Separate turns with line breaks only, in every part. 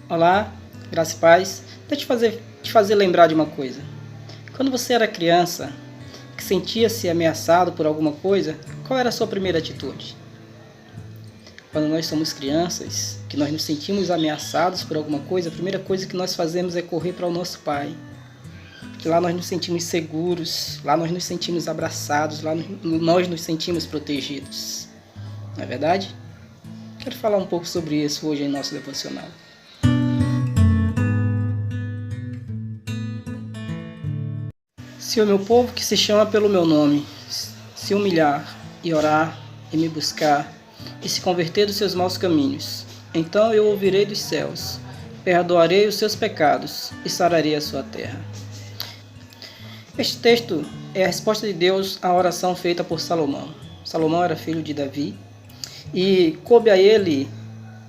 Olá, graça e paz. Deixa eu te fazer lembrar de uma coisa. Quando você era criança, que sentia-se ameaçado por alguma coisa, qual era a sua primeira atitude? Quando nós somos crianças, que nós nos sentimos ameaçados por alguma coisa, a primeira coisa que nós fazemos é correr para o nosso pai. Porque lá nós nos sentimos seguros, lá nós nos sentimos abraçados, lá nós nos sentimos protegidos. Não é verdade? Quero falar um pouco sobre isso hoje em nosso devocional. Se o meu povo que se chama pelo meu nome se humilhar e orar e me buscar e se converter dos seus maus caminhos, então eu ouvirei dos céus, perdoarei os seus pecados e sararei a sua terra. Este texto é a resposta de Deus à oração feita por Salomão. Salomão era filho de Davi e coube a ele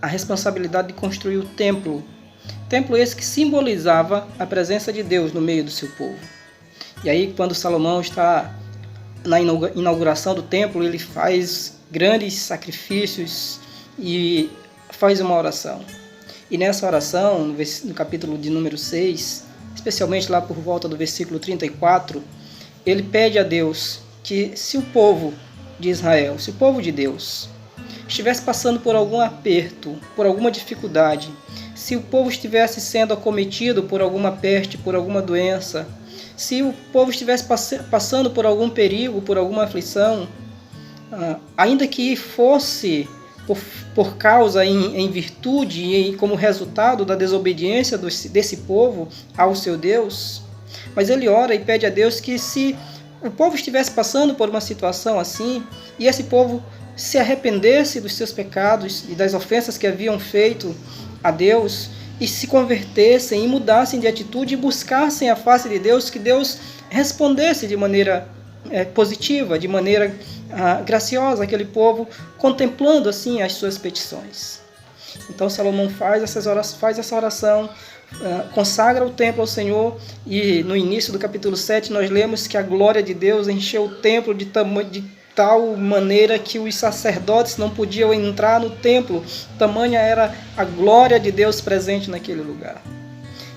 a responsabilidade de construir o templo. Templo esse que simbolizava a presença de Deus no meio do seu povo. E aí, quando Salomão está na inauguração do templo, ele faz grandes sacrifícios e faz uma oração. E nessa oração, no capítulo de número 6, especialmente lá por volta do versículo 34, ele pede a Deus que se o povo de Israel, se o povo de Deus, estivesse passando por algum aperto, por alguma dificuldade, se o povo estivesse sendo acometido por alguma peste, por alguma doença, se o povo estivesse passando por algum perigo, por alguma aflição, ainda que fosse por causa, em virtude e como resultado da desobediência desse povo ao seu Deus, mas ele ora e pede a Deus que se o povo estivesse passando por uma situação assim, e esse povo se arrependesse dos seus pecados e das ofensas que haviam feito a Deus, e se convertessem e mudassem de atitude e buscassem a face de Deus, que Deus respondesse de maneira positiva, de maneira graciosa aquele povo, contemplando assim as suas petições. Então Salomão faz essa oração, consagra o templo ao Senhor, e no início do capítulo 7 nós lemos que a glória de Deus encheu o templo de tal maneira que os sacerdotes não podiam entrar no templo, tamanha era a glória de Deus presente naquele lugar.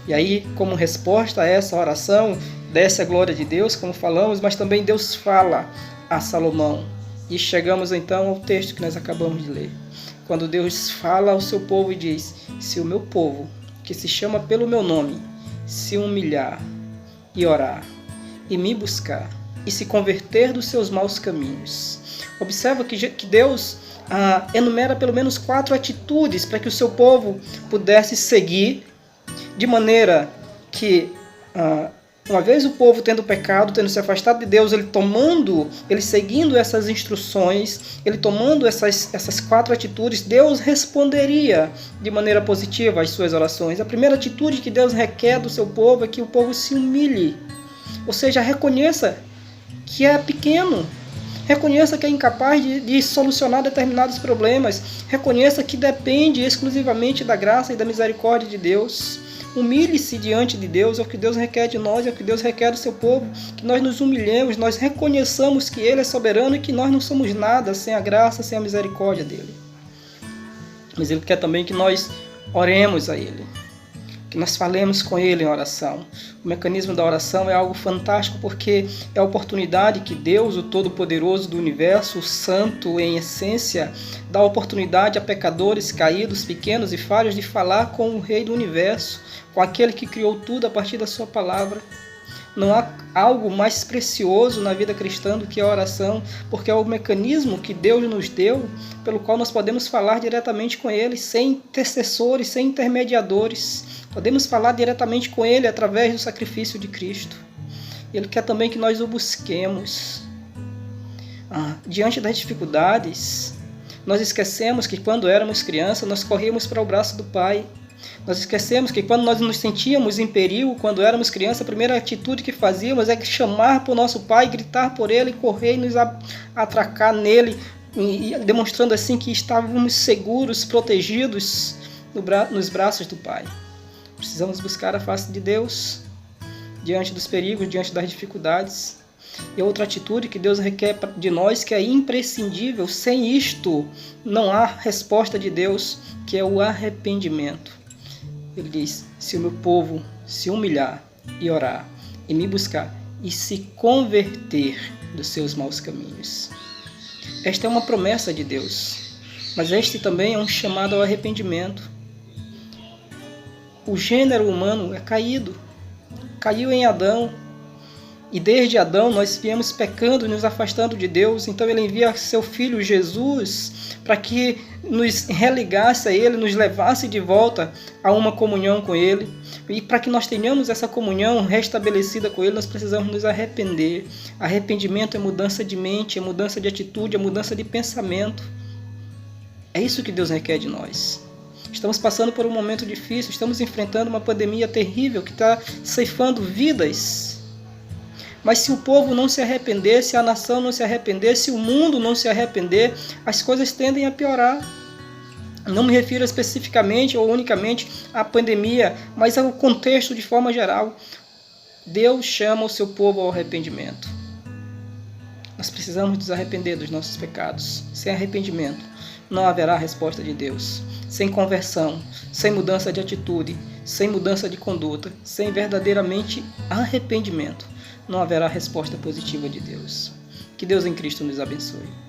E aí, como resposta a essa oração, desce a glória de Deus, como falamos, mas também Deus fala a Salomão. E chegamos então ao texto que nós acabamos de ler. Quando Deus fala ao seu povo e diz: se o meu povo, que se chama pelo meu nome, se humilhar e orar e me buscar e se converter dos seus maus caminhos. Observa que Deus enumera pelo menos 4 atitudes para que o seu povo pudesse seguir, de maneira que, uma vez o povo tendo pecado, tendo se afastado de Deus, ele seguindo essas instruções, ele tomando essas 4 atitudes, Deus responderia de maneira positiva às suas orações. A primeira atitude que Deus requer do seu povo é que o povo se humilhe, ou seja, reconheça que é pequeno, reconheça que é incapaz de solucionar determinados problemas, reconheça que depende exclusivamente da graça e da misericórdia de Deus. Humilhe-se diante de Deus, é o que Deus requer de nós, é o que Deus requer do seu povo, que nós nos humilhemos, nós reconheçamos que Ele é soberano e que nós não somos nada sem a graça, sem a misericórdia dEle. Mas Ele quer também que nós oremos a Ele, que nós falemos com Ele em oração. O mecanismo da oração é algo fantástico, porque é a oportunidade que Deus, o Todo-Poderoso do Universo, o Santo em essência, dá oportunidade a pecadores caídos, pequenos e falhos de falar com o Rei do Universo, com aquele que criou tudo a partir da sua palavra. Não há algo mais precioso na vida cristã do que a oração, porque é o mecanismo que Deus nos deu, pelo qual nós podemos falar diretamente com Ele, sem intercessores, sem intermediadores. Podemos falar diretamente com Ele através do sacrifício de Cristo. Ele quer também que nós o busquemos. Diante das dificuldades, nós esquecemos que quando éramos crianças, nós corríamos para o braço do Pai. Nós esquecemos que quando nós nos sentíamos em perigo, quando éramos crianças, a primeira atitude que fazíamos é chamar por nosso Pai, gritar por Ele, correr e nos atracar nele, demonstrando assim que estávamos seguros, protegidos nos braços do Pai. Precisamos buscar a face de Deus diante dos perigos, diante das dificuldades. E outra atitude que Deus requer de nós, que é imprescindível, sem isto não há resposta de Deus, que é o arrependimento. Ele diz: se o meu povo se humilhar e orar e me buscar e se converter dos seus maus caminhos. Esta é uma promessa de Deus, mas este também é um chamado ao arrependimento. O gênero humano é caído, caiu em Adão, e desde Adão nós viemos pecando e nos afastando de Deus. Então ele envia seu Filho Jesus para que nos religasse a Ele, nos levasse de volta a uma comunhão com Ele. E para que nós tenhamos essa comunhão restabelecida com Ele, nós precisamos nos arrepender. Arrependimento é mudança de mente, é mudança de atitude, é mudança de pensamento. É isso que Deus requer de nós. Estamos passando por um momento difícil, estamos enfrentando uma pandemia terrível que está ceifando vidas. Mas se o povo não se arrepender, se a nação não se arrepender, se o mundo não se arrepender, as coisas tendem a piorar. Não me refiro especificamente ou unicamente à pandemia, mas ao contexto de forma geral. Deus chama o seu povo ao arrependimento. Nós precisamos nos arrepender dos nossos pecados. Sem arrependimento, não haverá resposta de Deus. Sem conversão, sem mudança de atitude, sem mudança de conduta, sem verdadeiramente arrependimento, não haverá resposta positiva de Deus. Que Deus em Cristo nos abençoe.